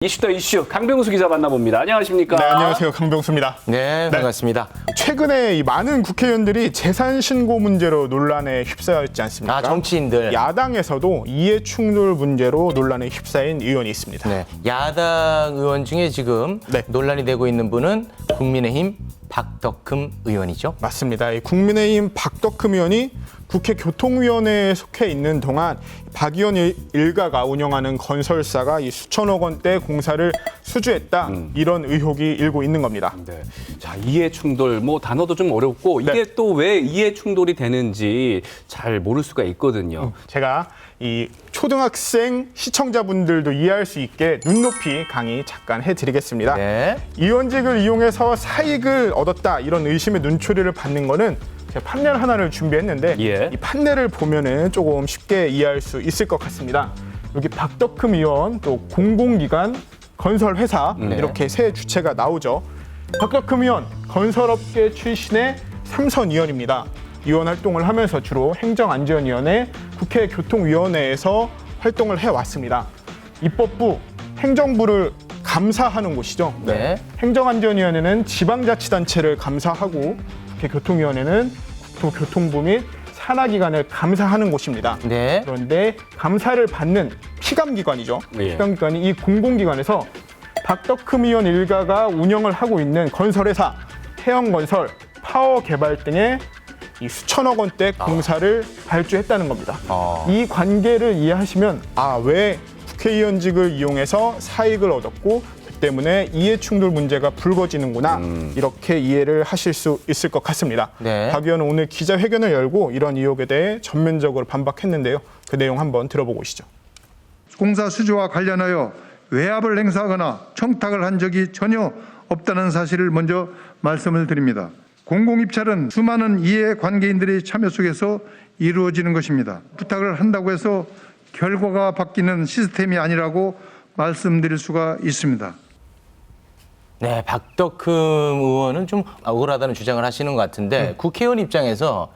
이슈다 이슈 강병수 기자 만나봅니다. 안녕하십니까? 네, 안녕하세요. 강병수입니다. 네, 반갑습니다. 최근에 이 많은 국회의원들이 재산 신고 문제로 논란에 휩싸여 있지 않습니까? 아, 정치인들. 야당에서도 이해 충돌 문제로 논란에 휩싸인 의원이 있습니다. 네, 야당 의원 중에 지금 네. 논란이 되고 있는 분은 국민의힘 박덕흠 의원이죠. 맞습니다. 이 국민의힘 박덕흠 의원이 국회 교통위원회에 속해 있는 동안 박 의원 일가가 운영하는 건설사가 이 수천억 원대 공사를 수주했다 이런 의혹이 일고 있는 겁니다. 네. 자, 이해 충돌 뭐 단어도 좀 어렵고 이게 네. 또 왜 이해 충돌이 되는지 잘 모를 수가 있거든요. 제가 이 초등학생 시청자분들도 이해할 수 있게 눈높이 강의 잠깐 해드리겠습니다. 네. 의원직을 이용해서 사익을 얻었다 이런 의심의 눈초리를 받는 거는 제가 판넬 하나를 준비했는데 예. 이 판넬을 보면은 조금 쉽게 이해할 수 있을 것 같습니다. 여기 박덕흠 의원 또 공공기관 건설회사 이렇게 세 주체가 나오죠. 박덕흠 의원 건설업계 출신의 삼선 의원입니다. 의원 활동을 하면서 주로 행정안전위원회, 국회 교통위원회에서 활동을 해왔습니다. 입법부, 행정부를 감사하는 곳이죠. 네. 행정안전위원회는 지방자치단체를 감사하고 국회 교통위원회는 국토교통부 및 산하기관을 감사하는 곳입니다. 네. 그런데 감사를 받는 피감기관이죠. 예. 피감기관이 이 공공기관에서 박덕흠 의원 일가가 운영을 하고 있는 건설회사, 태영건설, 파워개발 등의 이 수천억 원대 공사를 발주했다는 겁니다. 이 관계를 이해하시면 왜 국회의원직을 이용해서 사익을 얻었고 그 때문에 이해충돌 문제가 불거지는구나 이렇게 이해를 하실 수 있을 것 같습니다. 네. 박 의원은 오늘 기자회견을 열고 이런 의혹에 대해 전면적으로 반박했는데요. 그 내용 한번 들어보고 오시죠. 공사 수주와 관련하여 외압을 행사하거나 청탁을 한 적이 전혀 없다는 사실을 먼저 말씀을 드립니다. 공공입찰은 수많은 이해관계인들의 참여 속에서 이루어지는 것입니다. 부탁을 한다고 해서 결과가 바뀌는 시스템이 아니라고 말씀드릴 수가 있습니다. 네, 박덕흠 의원은 좀 억울하다는 주장을 하시는 것 같은데 국회의원 입장에서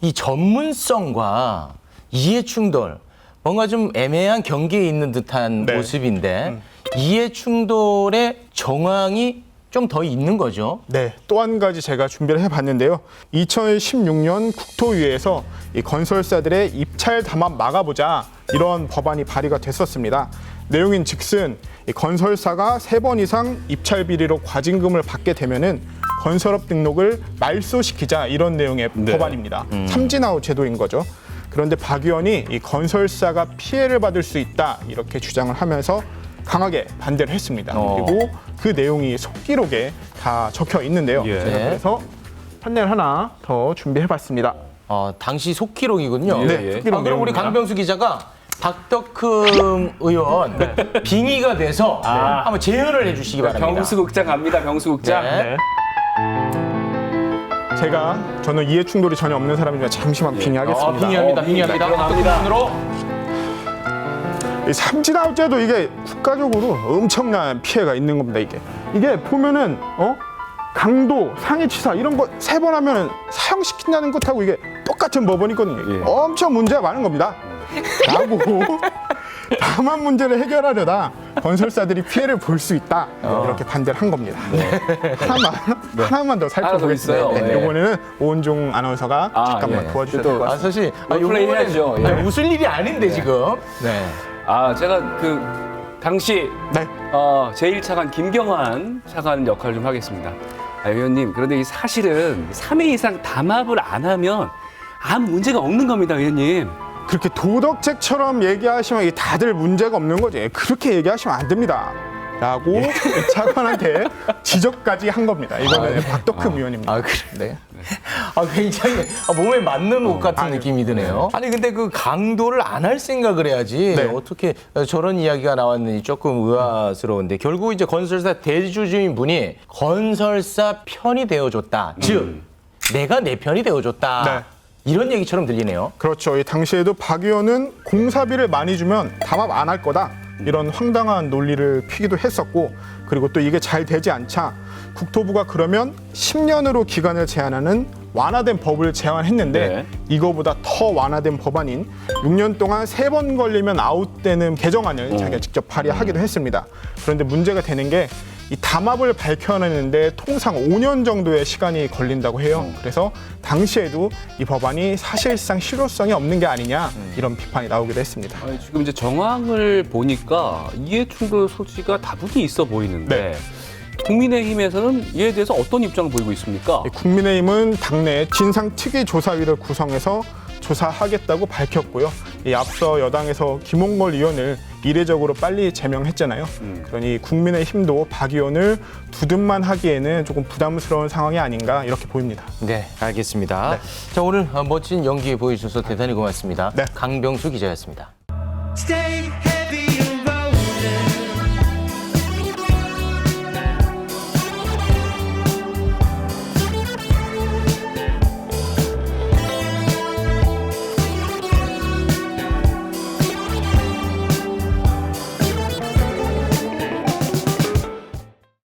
이 전문성과 이해 충돌 뭔가 좀 애매한 경계에 있는 듯한 네. 모습인데 이해 충돌의 정황이 좀 더 있는 거죠. 네, 또 한 가지 제가 준비를 해봤는데요. 2016년 국토위에서 이 건설사들의 입찰 담합 막아보자 이런 법안이 발의가 됐었습니다. 내용인 즉슨 이 건설사가 3번 이상 입찰 비리로 과징금을 받게 되면은 건설업 등록을 말소시키자 이런 내용의 법안입니다. 삼진아웃 제도인 거죠. 그런데 박 의원이 이 건설사가 피해를 받을 수 있다 이렇게 주장을 하면서 강하게 반대를 했습니다. 그리고 그 내용이 속기록에 다 적혀 있는데요. 예. 제가 그래서 판넬 하나 더 준비해봤습니다. 당시 속기록이군요. 네, 속기록 그럼 우리 내용입니다. 강병수 기자가 박덕흠 의원 빙의가 돼서 한번 재연을 해주시기 바랍니다. 병수극장 갑니다. 병수극장. 네. 저는 이해 충돌이 전혀 없는 사람이지만 잠시만 빙의하겠습니다. 빙의합니다. 빙의합니다. 들어갑니다. 박덕흠으로. 이 삼진아웃제도 이게 국가적으로 엄청난 피해가 있는 겁니다. 이게 보면은 강도, 상해치사 이런 거 3번 하면 사형시킨다는 것하고 이게 똑같은 법원이거든요. 예. 엄청 문제가 많은 겁니다. 라고 다만 문제를 해결하려다 건설사들이 피해를 볼 수 있다 이렇게 반대를 한 겁니다. 하나만 더 하나 더 있어요. 살펴보겠습니다. 네. 이번에는 오은종 아나운서가 잠깐만 예. 도와주셔야 될 것 같습니다. 사실 플레이 해야죠. 예. 웃을 일이 아닌데 지금. 네. 제가 그 당시 네. 제1차관 김경환 차관 역할을 좀 하겠습니다. 의원님, 그런데 이 사실은 3회 이상 담합을 안 하면 아무 문제가 없는 겁니다, 의원님. 그렇게 도덕책처럼 얘기하시면 이게 다들 문제가 없는 거지. 그렇게 얘기하시면 안 됩니다. 라고 차관한테 지적까지 한 겁니다. 이거는 박덕흠 의원입니다. 그래. 굉장히 몸에 맞는 옷 같은 느낌이 드네요. 아니 근데 그 강도를 안 할 생각을 해야지 네. 어떻게 저런 이야기가 나왔는지 조금 의아스러운데 결국 이제 건설사 대주주인 분이 건설사 편이 되어줬다. 즉 내가 내 편이 되어줬다. 네. 이런 얘기처럼 들리네요. 그렇죠. 이 당시에도 박 의원은 공사비를 많이 주면 담합 안 할 거다. 이런 황당한 논리를 피기도 했었고 그리고 또 이게 잘 되지 않자 국토부가 그러면 10년으로 기간을 제한하는 완화된 법을 제안했는데 네. 이거보다 더 완화된 법안인 6년 동안 3번 걸리면 아웃되는 개정안을 자기가 직접 발의하기도 했습니다. 그런데 문제가 되는 게 이 담합을 밝혀내는데 통상 5년 정도의 시간이 걸린다고 해요. 그래서 당시에도 이 법안이 사실상 실효성이 없는 게 아니냐 이런 비판이 나오기도 했습니다. 아니, 지금 이제 정황을 보니까 이해충돌 소지가 다분히 있어 보이는데 국민의힘에서는 이에 대해서 어떤 입장을 보이고 있습니까? 국민의힘은 당내 진상특위조사위를 구성해서 조사하겠다고 밝혔고요. 이 앞서 여당에서 김홍걸 의원을 이례적으로 빨리 제명했잖아요. 그러니 국민의힘도 박 의원을 두둔만 하기에는 조금 부담스러운 상황이 아닌가 이렇게 보입니다. 네, 알겠습니다. 자, 오늘 멋진 연기 보여주셔서 대단히 고맙습니다. 네. 강병수 기자였습니다. Stay